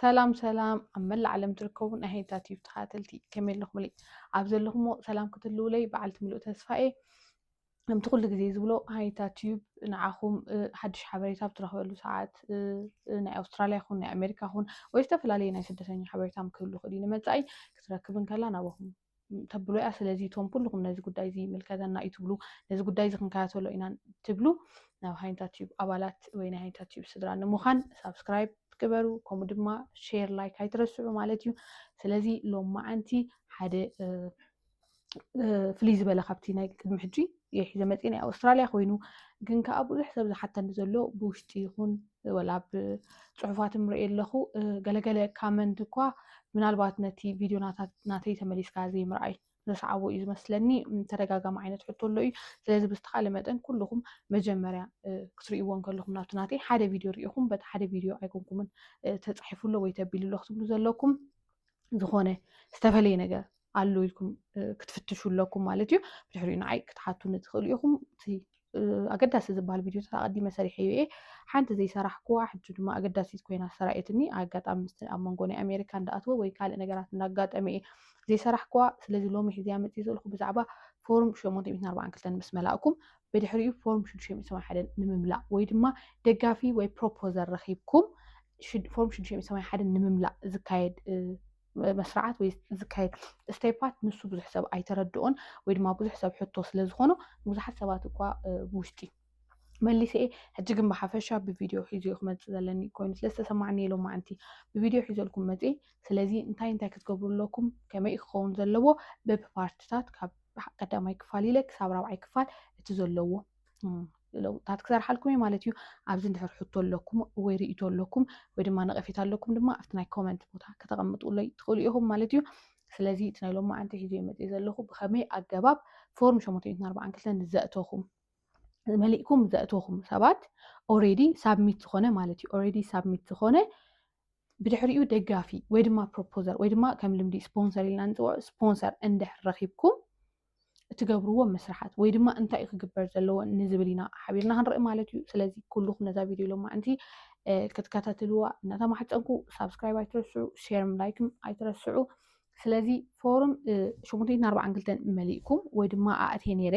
سلام عمل العالم تركبون أهيتات يفتحاتلتي كمل لكم لي عبزل لكم سلام كتلو لي بعلت ملؤ تسفائي لم تقول لك زي زبلو هايتات يوب نعاخم حدش حبريتها بتروحوا له ساعات نا أستراليا خون نا أمريكا خون ويستفل علينا سدسني حبريتها كله خلينا متأي كتركبن كلا نبهم تبلو أصل زي توم كلكم ناس قد زي ملكة نا يتبلو ناس قد زي خنكاتو لو إنا تبلو ناو هايتات يوب أبالات وين هايتات يوب سدران مخان سبسكرايب تكبروا كومودما شير لايك هايترسعوا مالتيو سلازي لو ما أنتي حدا فليز بلا خبتي ناي قدم حجي يحيى زمتينا أستراليا خوينو ግን ከዓ ብዙሕ ሰብ ዝሓተኒ ዘሎ ብውሽጢ ይኹን ወላ ብፅሑፋት ምርኢየ ኣለኹ ገለገለ ካመንት እኳ ምናልባት ነቲ ቪድዮ ናተይ ተመሊስካ ዘይምርኣይ ዘስዓቦ እዩ ዝመስለኒ ተደጋጋሚ ዓይነት ሕቶ ኣሎ እዩ ስለዚ ብዝተኻለ መጠን ኩልኩም መጀመርያ ክትርእይዎ ከለኹም ናብቲ ናተይ ሓደ ቪድዮ ርኢኹም በቲ ሓደ ቪድዮ ኣይኮንኩምን ተፃሒፉሎ ወይ ተቢሉሎ ክትብሉ ዘለኩም ዝኾነ ዝተፈለየ ነገር ኣሎ ኢልኩም ክትፍትሹ ኣለኩም ማለት እዩ ብድሕሪኡ ንዓይ ክትሓቱኒ ትኽእሉ ኢኹም እቲ ኣገዳሲ ዝበሃል ቪድዮ ተቐዲመ ሰሪሐዮ እየ ሓንቲ ዘይሰራሕክዋ ሕጂ ድማ ኣገዳሲት ኮይና ሰራኤትኒ ኣጋጣሚ ኣብ መንጎ ናይ ኣሜሪካ እንዳኣትወ ወይ ካልእ ነገራት እንዳጋጠመ እየ ዘይሰራሕክዋ ስለዚ ሎሚ ሒዝያ መፅእ ዘለኹ ብዛዕባ ፎርም 842 ምስ መላእኩም ብድሕሪኡ ፎርም 681 ንምምላእ ወይ ድማ ደጋፊ ወይ ፕሮፖዘር ረኺብኩም ፎርም 681 ንምምላእ ዝካየድ መስራዓት ወይ ዝካየድ ስቴፓት ንሱ ብዙሕ ሰብ ኣይተረድኦን ወይ ድማ ብዙሕ ሰብ ሕቶ ስለዝኾኑ ብዙሓት ሰባት እኳ ብውሽጢ መሊሰ ሕጂ ግን ብሓፈሻ ብቪድዮ ሒዙ ክመፅእ ዘለኒ ኮይኑ ስለዝተሰማዕኒ ሎማዓንቲ ብቪድዮ ሒዘልኩም መፅእ ስለዚ እንታይ ክትገብሩ ኣለኩም ከመይ ክኸውን ዘለዎ በብፓርትታት ካብ ቀዳማይ ክፋል ኢለ ክሳብ ራብዓይ ክፋል እቲ ዘለዎ ለውጣት ክሰርሓልኩም እየ ማለት እዩ ኣብዚ እንድሕር ሕቶ ኣለኩም ወይ ርእይቶ ኣለኩም ወይ ድማ ነቐፌት ኣለኩም ድማ ኣብቲ ናይ ኮመንት ቦታ ከተቐምጡለይ ትኽእሉ ኢኹም ማለት እዩ ስለዚ እቲ ናይ ሎማዓንቲ ሒዙ መፅእ ዘለኹ ብኸመይ ኣገባብ ፎርም 842 ዘእተኹም መሊእኩም ዘእተኹም ሰባት ኦሬዲ ሳብሚት ዝኾነ ማለት እዩ ኦሬዲ ሳብሚት ዝኾነ ብድሕሪኡ ደጋፊ ወይ ድማ ፕሮፖዘር ወይ ድማ ከም ልምዲ ስፖንሰር ኢልና ንፅውዖ ስፖንሰር እንድሕር ረኺብኩም እትገብርዎ መስራሓት ወይ ድማ እንታይ ክግበር ዘለዎ ንዝብል ኢና ሓቢርና ክንርኢ ማለት እዩ ስለዚ ኩልኩም ነዛ ቪድዮ ሎማዓንቲ ክትከታተልዋ እናተማሕፀንኩ ሳብስክራይብ ኣይትረስዑ ሼር ላይክም ኣይትረስዑ ስለዚ ፎርም 842 መሊእኩም ወይ ድማ ኣእትየ ነይረ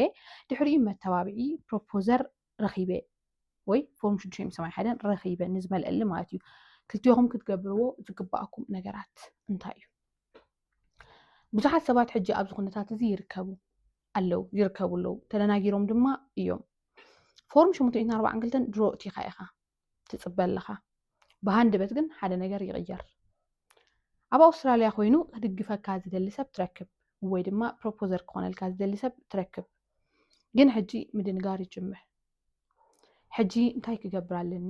ድሕሪኡ መተባብዒ ፕሮፖዘር ረኺበ ወይ ፎርም 671 ረኺበ ንዝመልአሊ ማለት እዩ ክልቲኹም ክትገብርዎ ዝግባኣኩም ነገራት እንታይ እዩ ብዙሓት ሰባት ሕጂ ኣብዚ ኩነታት እዚ ይርከቡ ኣለዉ ተደናጊሮም ድማ እዮም ፎርም 842 ድሮ እቲኻ ኢኻ ትፅበ ኣለኻ ብሃንደበት ግን ሓደ ነገር ይቕየር ኣብ ኣውስትራልያ ኮይኑ ክድግፈካ ዝደሊ ሰብ ትረክብ ወይ ድማ ፕሮፖዘር ክኾነልካ ዝደሊ ሰብ ትረክብ ግን ሕጂ ምድንጋር ይጅምር ሕጂ እንታይ ክገብር ኣለኒ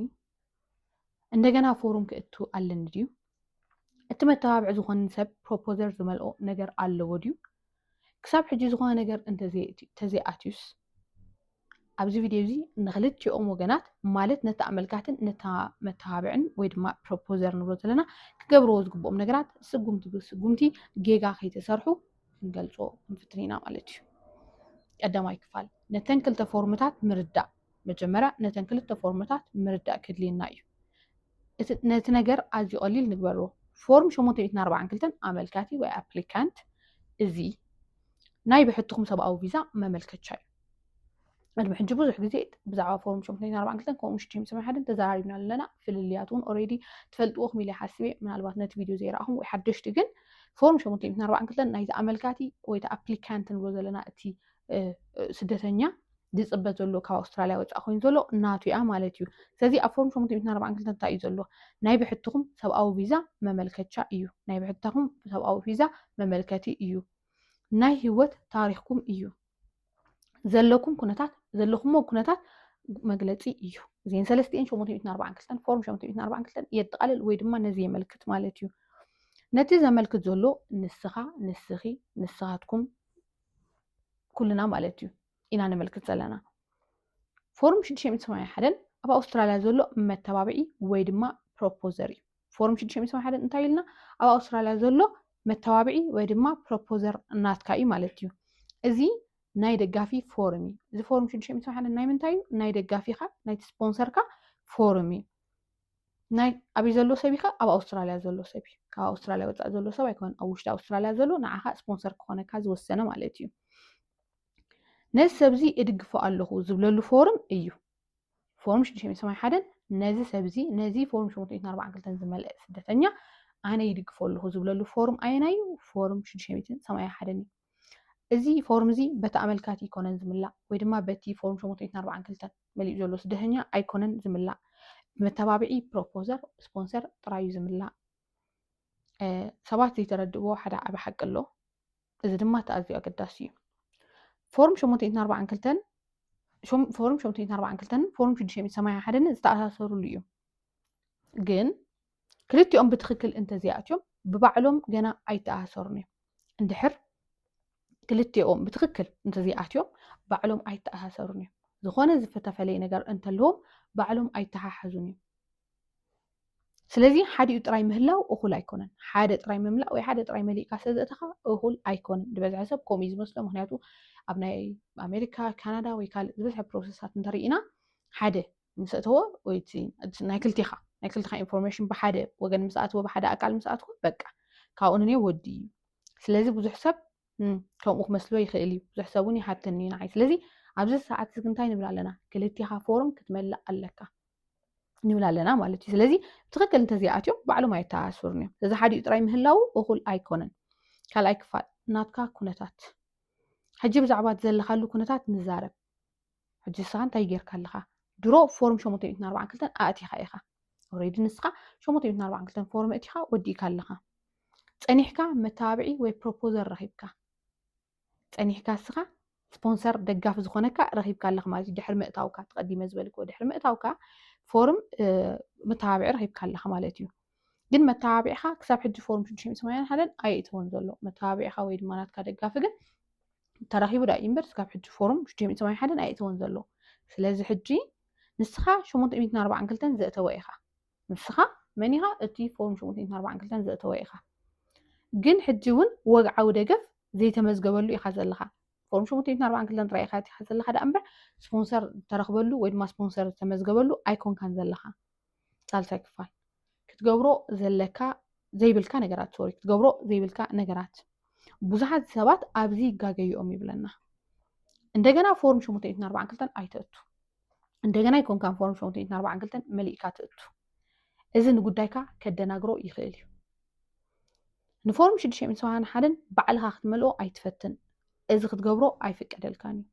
እንደገና ፎርም ክእቱ ኣለኒ ድዩ እቲ መተባብዒ ዝኾነ ሰብ ፕሮፖዘር ዝመልኦ ነገር ኣለዎ ድዩ ክሳብ ሕጂ ዝኾነ ነገር እንተዘይኣትዩስ ኣብዚ ቪድዮ እዚ ንኽልቲኦም ወገናት ማለት ነታ ኣመልካትን ነታ መተባብዕን ወይ ድማ ፕሮፖዘር ንብሎ ዘለና ክገብርዎ ዝግብኦም ነገራት ስጉምቲ ጌጋ ከይተሰርሑ ክንገልፆ ክንፍትን ኢና ማለት እዩ ቀዳማይ ክፋል ነተን ክልተ ፎርምታት ምርዳእ መጀመርያ ነተን ክልተ ፎርምታት ምርዳእ ክድልየና እዩ ነቲ ነገር ኣዝዩ ቀሊል ንግበርዎ ፎርም 842 ኣመልካቲ ወይ ኣፕሊካንት እዚ ናይ ብሕትኩም ሰብኣዊ ቪዛ መመልከቻ እዩ ቅድሚ ሕጂ ብዙሕ ግዜ ብዛዕባ ፎርም 842 ከምኡ 671 ተዘራሪብና ኣለና ፍልልያት እውን ኦሬዲ ትፈልጥዎም ኢለ ሓስበ ምናልባት ነቲ ቪድዮ ዘይረኣኹም ወይ ሓደሽቲ ግን ፎርም 842 ናይዚ ኣመልካቲ ወይ ኣፕሊካንት ንብሎ ዘለና እቲ ስደተኛ ዝፅበ ዘሎ ካብ ኣውስትራልያ ወፃኢ ኮይኑ ዘሎ እናቱ እያ ማለት እዩ ስለዚ ኣብ ፎርም 842 እንታይ እዩ ዘሎ ናይ ብሕትኩም ሰብኣዊ ቪዛ መመልከቻ እዩ ናይ ብሕትኩም ሰብኣዊ ቪዛ መመልከቲ እዩ ናይ ህይወት ታሪኽኩም እዩ ዘለኹም ኩነታት መግለፂ እዩ እዚን ሰለስቲአን 842 ፎርም 842 የጠቃልል ወይ ድማ ነዚ የመልክት ማለት እዩ ነቲ ዘመልክት ዘሎ ንስኻ ንስኺ ንስኻትኩም ኩልና ማለት እዩ ኢና ነመልክት ዘለና ፎርም 681 ኣብ ኣውስትራልያ ዘሎ መተባብዒ ወይ ድማ ፕሮፖዘር እዩ ፎርም 681 እንታይ ኢልና ኣብ ኣውስትራልያ ዘሎ መተባብዒ ወይ ድማ ፕሮፖዘር ናትካ እዩ ማለት እዩ እዚ ናይ ደጋፊ ፎርም እዩ እዚ ፎርም 681 ናይ ምንታይ እዩ ናይ ደጋፊኻ ናይ ስፖንሰርካ ፎርም እዩ ناي أبي زلو سبي خا أبا أستراليا زلو سبي كا أستراليا وتأ زلو سبي يكون أوش أستراليا زلو نعها سبونسر كونه كاز والسنة مالتيو ناس سبزي إدقفو ألهو زبللو فورم إيو فورم شو سمي حدا نازي سبزي نازي فورم شو متينا 4 كلتن زملاء سدتنيا أنا يدقفو ألهو زبللو فورم أينايو فورم شو سمي حدا إزي فورم زي بتعمل كاتي كونن زملاء ويدما بتي فورم شو متينا 4 كلتن ملي جلو سدهنيا أي كونن زملاء متابعي بروبوزر سبونسر طراي زملاء ሰባት ዘይተረድእዎ ሓደ ዓብ ሓቂ ኣሎ እዚ ድማ ተኣዝዩ ኣገዳሲ እዩ ፎርም 842 ፎርም 842 ፎርም 681 ዝተኣሳሰሩሉ እዩ ግን ክልቲኦም ብትክክል እንተዚኣትዮም ብባዕሎም ገና ኣይተኣሳሰሩን እዮም እንድሕር ክልቲኦም ብትክክል እንተዚኣትዮም ባዕሎም ኣይተኣሳሰሩን እዮም ዝኾነ ዝፈተፈለየ ነገር እንተለዎም ባዕሎም ኣይተሓሓዙን እዮም ስለዚ ሓዲኡ ጥራይ ምህላው እኹል ኣይኮነን ሓደ ጥራይ ምምላእ ወይ ሓደ ጥራይ መሊእካ ስለዘእተኻ እኹል ኣይኮነን ዝበዝሐ ሰብ ከምኡ እዩ ዝመስሎ ምክንያቱ ኣብ ናይ ኣሜሪካ ካናዳ ወይ ካልእ ዝበዝሐ ፕሮሰሳት እንተሪኢና ሓደ ምስ እተወ ወይ ናይ ክልቲኻ ኢንፎርሜሽን ብሓደ ወገን ምስ ኣትወ ብሓደ ኣካል ምስ ኣትወ በቃ ካብኡ ንኔ ወዲ እዩ ስለዚ ብዙሕ ሰብ ከምኡ ክመስሎ ይኽእል እዩ ብዙሕ ሰብ እውን ይሓተኒ ንዓይ ስለዚ ኣብዚ ሰዓት እዚ እንታይ ንብል ኣለና ክልቲኻ ፎርም ክትመልእ ኣለካ ንብል ኣለና ማለት እዩ ስለዚ ብትክክል እንተዚኣትዮም ባዕሎም ኣይተኣሳሰሩን እዮም ስለዚ ሓዲኡ ጥራይ ምህላው እኹል ኣይኮነን ካልኣይ ክፋል ናትካ ኩነታት ሕጂ ብዛዕባ ዘለኻሉ ኩነታት ንዛረብ ሕጂ ንስኻ እንታይ ጌርካ ኣለኻ ድሮ ፎርም 842 ኣእቲኻ ኢኻ ኦልሬዲ ንስኻ 842 ፎርም እቲኻ ወዲእካ ኣለኻ ፀኒሕካ መታባብዒ ወይ ፕሮፖዘር ረኺብካ ፀኒሕካ ንስኻ ስፖንሰር ደጋፊ ዝኾነካ ረኺብካ ኣለኻ ማለት እዩ ድሕሪ ምእታውካ ተቐዲመ ዝበልክዎ ድሕሪ ምእታውካ ፎርም መታባብዒ ረኺብካ ኣለኻ ማለት እዩ ግን መታባብዒኻ ክሳብ ሕጂ ፎርም 681 ኣይእትዎን ዘሎ መታባብዒኻ ወይ ድማ ናትካ ደጋፊ ግን ተረኺቡ ዳ እምበር ክሳብ ሕጂ ፎርም 681 ኣይእትዎን ዘሎ ስለዚ ሕጂ ንስኻ 842 ዘእተወ ኢኻ ንስኻ መን ኢኻ እቲ ፎርም 842 ዘእተወ ኢኻ ግን ሕጂ እውን ወግዓዊ ደገፍ ዘይተመዝገበሉ ኢኻ ዘለኻ ፎርም 842 ጥራይ ኢኻ ኢኻ ዘለኻ ዳ እምበር ስፖንሰር ተረኽበሉ ወይ ድማ ስፖንሰር ተመዝገበሉ ኣይኮንካን ዘለኻ ሳልሳይ ክፋል ክትገብሮ ዘለካ ዘይብልካ ነገራት ሶሪ ክትገብሮ ዘይብልካ ነገራት ብዙሓት ሰባት ኣብዚ ይጋገይኦም ይብለና እንደገና ፎርም 842 ኣይተእቱ እንደገና ይኮንካን ፎርም 842 መሊእካ ትእቱ እዚ ንጉዳይካ ከደናግሮ ይኽእል እዩ ንፎርም 681 ባዕልኻ ክትመልኦ ኣይትፈትን እዚ ክትገብሮ ኣይፍቀደልካን እዩ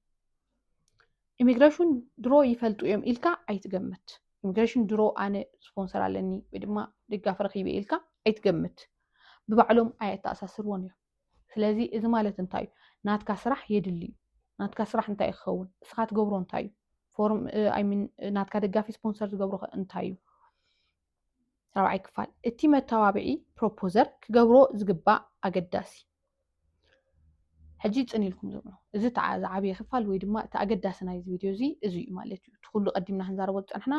ኢሚግሬሽን ድሮ ይፈልጡ እዮም ኢልካ ኣይትገምት ኢሚግሬሽን ድሮ ኣነ ስፖንሰር ኣለኒ ወይ ድማ ድጋፍ ረኺበ ኢልካ ኣይትገምት ብባዕሎም ኣይተኣሳስርዎን እዮም ስለዚ እዚ ማለት እንታይ እዩ ናትካ ስራሕ የድሊ እዩ ናትካ ስራሕ እንታይ ይኸውን እስኻ ትገብሮ እንታይ እዩ ፎርም ኣይሚን ናትካ ደጋፊ ስፖንሰር ዝገብሮ እንታይ እዩ ራብዓይ ክፋል እቲ መተባብዒ ፕሮፖዘር ክገብሮ ዝግባእ ኣገዳሲ ሕጂ ፅን ኢልኩም ዝብሎ እዚ ዓብይ ክፋል ወይ ድማ እቲ ኣገዳሲ ናይዚ ቪድዮ እዚ እዩ ማለት እዩ እቲ ኩሉ ቀዲምና ክንዛረቦ ዝፀንሕና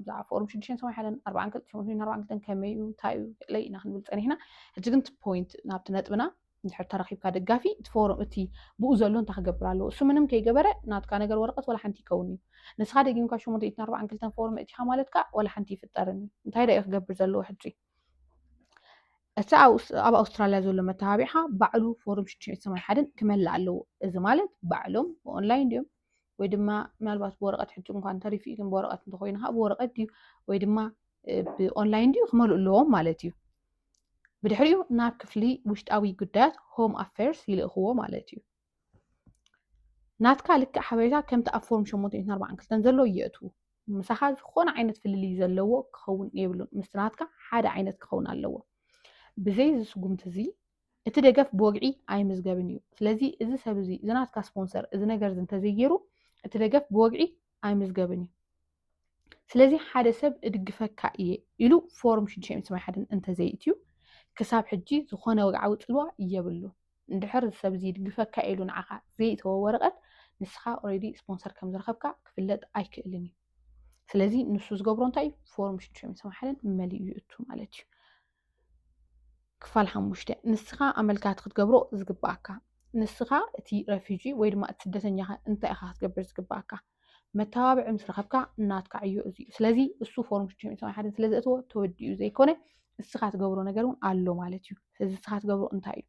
ብዛዕባ ፎርም 681 ከመይ እዩ እንታይ እዩ ለይ ኢና ክንብል ፀኒሕና ሕጂ ግን እቲ ፖይንት ናብቲ ነጥብና እንድሕር ተረኺብካ ደጋፊ እቲ ፎርም እቲ ብኡ ዘሎ እንታይ ክገብር ኣለዎ እሱ ምንም ከይገበረ ናትካ ነገር ወረቐት ወላ ሓንቲ ይከውን እዩ ንስኻ ደጊምካ 842 ፎርም እቲኻ ማለትካ ወላ ሓንቲ ይፍጠርን እዩ እንታይ ዳ ክገብር ዘለዎ ሕጂ እቲ ኣብ ኣውስትራልያ ዘሎ መተባብዒኻ ባዕሉ ፎርም 681 ክመልእ ኣለዎ እዚ ማለት ባዕሎም ብኦንላይን ድዮም ወይ ድማ ምናልባት ብወረቐት ሕጂ እንኳን ተሪፊ ግን ብወረቐት እንተኮይንካ ብወረቐት ድዩ ወይ ድማ ብኦንላይን ድዩ ክመልኡ ኣለዎም ማለት እዩ ብድሕሪኡ ናብ ክፍሊ ውሽጣዊ ጉዳያት ሆም ኣፌርስ ይልእኽዎ ማለት እዩ ናትካ ልክዕ ሓበሬታ ከምቲ ኣብ ፎርም 842 ዘሎ ይእትዉ ምሳኻ ዝኾነ ዓይነት ፍልልይ ዘለዎ ክኸውን የብሉን ምስ ናትካ ሓደ ዓይነት ክኸውን ኣለዎ ብዘይ ዝስጉምቲ እዚ እቲ ደገፍ ብወግዒ ኣይምዝገብን እዩ ስለዚ እዚ ሰብ እዚ ዝናትካ ስፖንሰር እዚ ነገር እንተዘይገይሩ እቲ ደገፍ ብወግዒ ኣይምዝገብን እዩ ስለዚ ሓደ ሰብ እድግፈካ እየ ኢሉ ፎርም 681 እንተዘይእትዩ ክሳብ ሕጂ ዝኾነ ወግዓዊ ፅልዋ የብሉ እንድሕር ሰብ እዚ ይድግፈካ ኢሉ ንዓኻ ዘይእተወ ወረቐት ንስኻ ኦልሬዲ ስፖንሰር ከም ዝረኸብካ ክፍለጥ ኣይክእልን እዩ ስለዚ ንሱ ዝገብሮ እንታይ ፎርም 681 መሊኡ ይእቱ ማለት እዩ ክፋል 5 ንስኻ ኣመልካት ክትገብሮ ዝግባእካ ንስኻ እቲ ረፊጂ ወይ ድማ እቲ ስደተኛ እንታይ ኢኻ ክትገብር ዝግባእካ متابع مس رخبك ناتك عيو أزي سلازي السو فورم شو تسمى حدا سلازي أتو توديو زي كونه السخات جبرو نجارون علو مالتيو سلازي السخات جبرو انتايو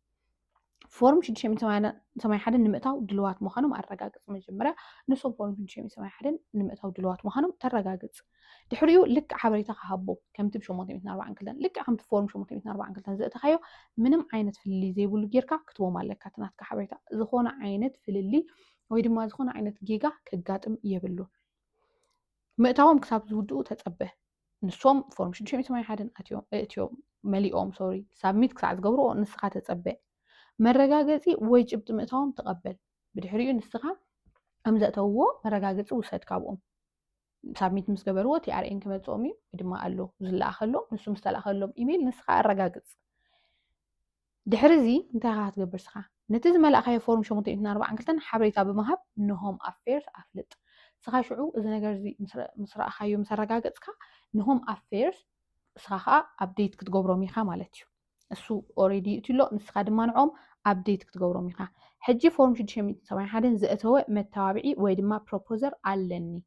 فورم شو تسمى حدا نمتاو دلوات مخانم الرجاجز مجمرة نصو فورم شو تسمى حدا نمتاو دلوات مخانم ترجاجز دحريو لك حبريتا خابو كم تبشو متمتنا أربعة كلتن لك عم تفورم شو متمتنا أربعة كلتن زي تخيو منم عينت في اللي زي بقول جيركا كتبوا مالك كاتنات كحبريتا زخون عينت في اللي ويد ما زخون عينت جيجا كجاتم يبلو مأتاوم كساب زودو تتقبه نسوم فورم شو تسمى حدا أتيوم مليئوم سوري سابميت كساعد جبرو نسخة تتقبه مرجاجتي ويجب تمتهم تقبل بدحريو نسخة أمزأتوه مرجاجتي وسد كابوم سابميت مسجبرو تي أرين كم تقومي بدما قالو زلا أخلو نسوم مستلا أخلو إيميل نسخة الرجاجت دحرزي انت هات جبر سخة نتز ملا أخي فورم شو متين أربعة عنكلتن حبريتا بمهب إنهم أفيرز أفلت سخة شعو إذا نجرزي مسرا أخيو مسرا رجاجت سخة إنهم أفيرز سخة أبديت كتجبرو ميخا مالتيو السو already تلو نسخة دمانعهم أبديت كتجبرو ميخا حجي فورم شو تشمي سواء حدا زقتوه متابعي ويدما بروبوزر علني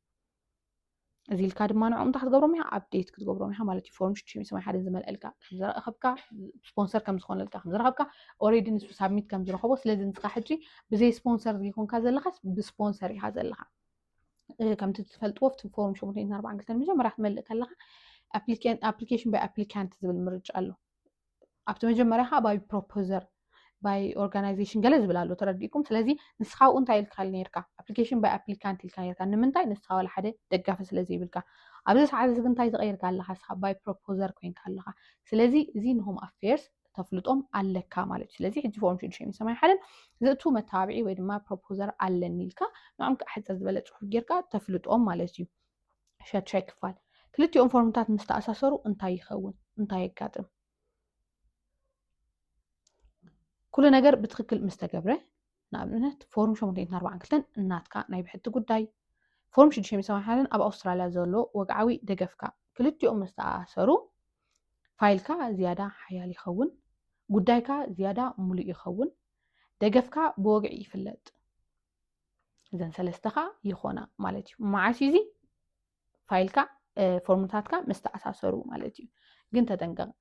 زي الكاد مانعهم تحت جبرو ميها أبديت كتجبرو ميها مالتي فورم شو تشمي سواء حدا زمل إلكا خمزر أخبكا سبونسر كم زخون إلكا خمزر أخبكا already نسو سابميت كم زرو خبص لازم نسخة حجي بزي سبونسر يكون كذا لخس بسبونسر هذا لها كم تتفلت وفت فورم شو متين أربعة قلتن مجمع راح ملك لها application by applicant زي بالمرج قالو أبتو مجمع باي بروبوزر باي organization قال زبل قالو ترديكم سلازي نسخة أنت يلكال نيركا application by applicant يلكال نيركا نمنتاي نسخة ولا حدا دقافة سلازي بالكا أبدا ساعات زي أنت يتغير قال لها سخة باي بروبوزر كوين قال لها سلازي زينهم affairs تفلطهم على كامل سلازي حجي فورم شو شيء سماي حدا زقتو متابعي ويد ما بروبوزر على نيلكا نعم حتى زبل تروح جيركا تفلطهم مالتيو شات شيك فال كلتي فورمتات مستأسسرو أنت يخون أنت يقدم كل نجار بتخكل مستجبرة نابنت فورم شو مدين أربعة كلتن الناتكا نايب حتى قداي فورم شو تشمي سوا حالا أبا أستراليا زولو وقعوي دقفكا كلتي مستأسرو فايلكا زيادة حيالي خون قدايكا زيادة ملئ يخون دقفكا بوقعي فلت إذن سلستخا يخونا مالتي معاشيزي فايلكا فورمتاتكا مستأسرو مالتي قنت دنقا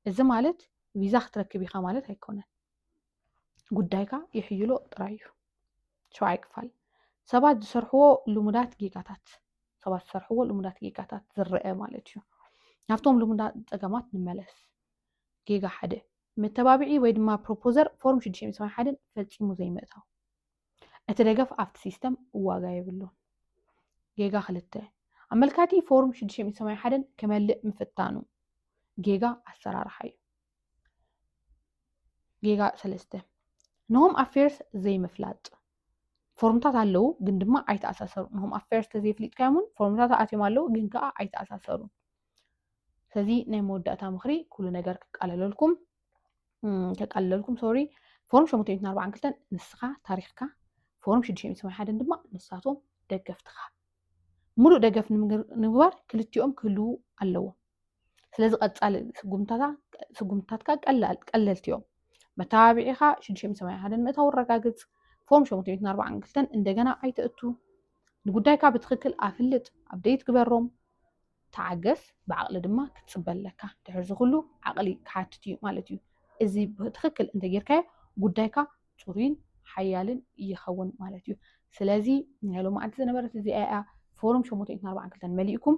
إذا مالت فيزا تركبي خامالت هيكونا قدايكا يحيلو طرايو شو عيكفال سبات سرحو لمدات جيجاتات سبات سرحو لمدات جيجاتات زرقة مالتيو نفتهم لمدات تقامات نملس جيجا حدا متبابعي ويد ما بروبوزر فورم شو تشي مسوي حدا فتيمو زي متاو اتدقف افت سيستم واغاية بلون جيجا خلته عملكاتي فورم شو تشي مسوي حدا كمال مفتانو جيجا السرار حي جيجا سلسته نهم افيرس زي مفلات فورمتات አለው ግን ድማ ኣይተኣሳሰሩ ንهم ኣፌርስ ተዘይፍሊጥ ካይሙን ፎርምታት ኣትዮም ኣለው ግን ከዓ ኣይተኣሳሰሩ ስለዚ ናይ መወዳእታ ምኽሪ ኩሉ ነገር ከቃለልኩም ሶሪ ፎርም 842 ንስኻ ታሪኽካ ፎርም 671 ድማ ንሳቶም ደገፍትኻ ሙሉእ ደገፍ ንምግባር ክልቲኦም ክህልው ኣለዎ ስለዚ ቀጻሊ ስጉምታትካ ቀለልቲ እዮም መታወቢዕኻ 671 ምእታው ረጋግጽ فورم شو متين أربعة عنكلتن إندجنا أي تأتو نقدايكا بتخكل أفلت أبديت كبرهم تعجز بعقل دما كتسبل لك تحرز كله عقلي كحاتتي مالتيو إذا بتخكل أنت جيركا قدايكا تورين حيالن يخون مالتيو سلازي نعلو ما أنت نبرت زي فورم شو متين أربعة عنكلتن مليكم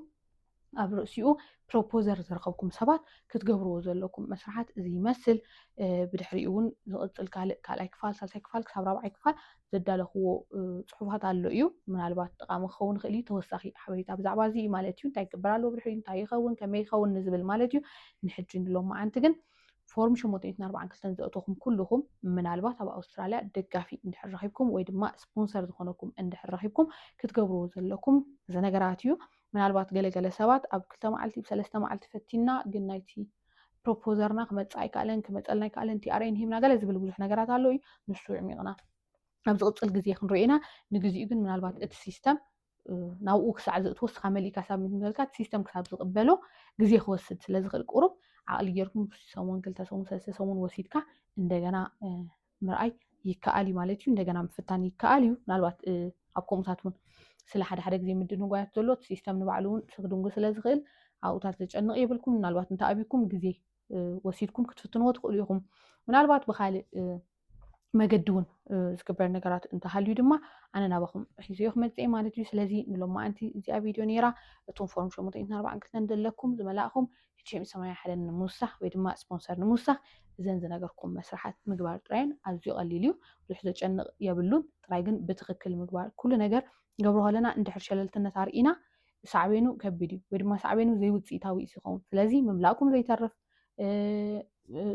أبرسيو بروبوزر زرقوكم سبات كتجبروا زلكم مسرحات زي مثل بدحريون زقت الكال كفال سالت كفال كسب رابع كفال زداله هو صحفات على يو من البات قام خون خلي توسخي حبيت بزعبا زي مالتيو تاي كبرالو بدحريون تاي خون كمي خون نزبل مالتيو نحجين لهم ما أنت جن فورم شو متين أربعة كلتن زقتهم كلهم من البات أبا أستراليا دقافي عند حرحيبكم ويد ما سبونسر دخونكم عند حرحيبكم كتجبروا زلكم زنجراتيو من البات جل سوات أب كل معلتي بسلسة معلتي فتينا جنايتي بروبوزرنا كمت أي كألن كمت ألنا كألن تي أرين هي من جل زبل بقول إحنا جرات علوي نسوي عميقنا أبزقت الجزية خن رأينا نجزي من البات السيستم ناووك ساعة توصل خملي كسب من ملكات سيستم كسب قبله جزية خوست لازق القرب عقل يركم سوون كل تسوون سلسة سوون وسيدك عندنا مرأي يكالي مالتي عندنا مفتاني يكاليو من البات أبكم ساتون سلا حدا جزي مدنو قاعد تلو سيستم نبعلون تخدمو سلا زغل عاوتات تجنق يبلكم من الوقت انت أبيكم جزي وسيدكم كتفتنوا تقوليهم من الوقت بخالي مجدون ዝግበር ነገራት እንተሃልዩ ድማ ኣነ ናባኹም ሒዘዮም መፅአ ማለት እዩ ስለዚ ንሎማ ኣንቲ እዚኣ ቪድዮ ነይራ እቶም ፎርም 842 ዘለኩም ዝመላእኹም 681 ንምውሳኽ ወይ ድማ ስፖንሰር ንምውሳኽ እዘን ዝነገርኩም መስራሓት ምግባር ጥራይን ኣዝዩ ቀሊል እዩ ብዙሕ ዘጨንቕ የብሉን ጥራይ ግን ብትክክል ምግባር ኩሉ ነገር ገብሮ ከለና እንድሕር ሸለልትነት ኣርኢና ሳዕቤኑ ከቢድ እዩ ወይ ድማ ሳዕቤኑ ዘይውፅኢታዊ ይኸውን ስለዚ ምምላእኩም ዘይተርፍ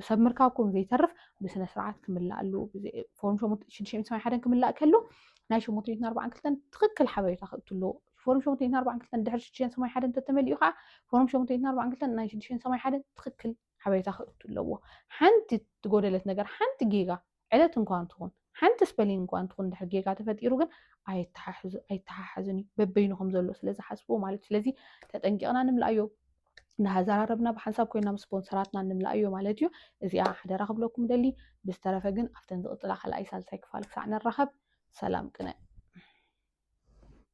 ሰብ ምርካብኩም ዘይተርፍ بسنة سرعات كملأ له فورم شو شو مسوي حدا كملأ كله نايشو موتين 4 كلتن تخكل حبايب تاخذت له فورم شو موتين 4 كلتن دحر شو مسوي حدا تتملي يقع فورم شو موتين 4 كلتن نايشو شو مسوي حدا تخكل حبايب تاخذت له حنت تقول لك نجار حنت جيجا عدة إنكوان تكون حنت سبلين إنكوان تكون دحر جيجا تفتيرو جن أي تحزني ببينهم زلوا سلزة حسبوا مالك سلزي تتنقي أنا نملأيو نهزاربنا بحساب كوينا سبونسراتنا نملأيو مالتيو إذا أحد رغب لكم دلي بسترفقن أفتن ذو طلع خلأي سالتك فالك سعنا الرهب سلام كنا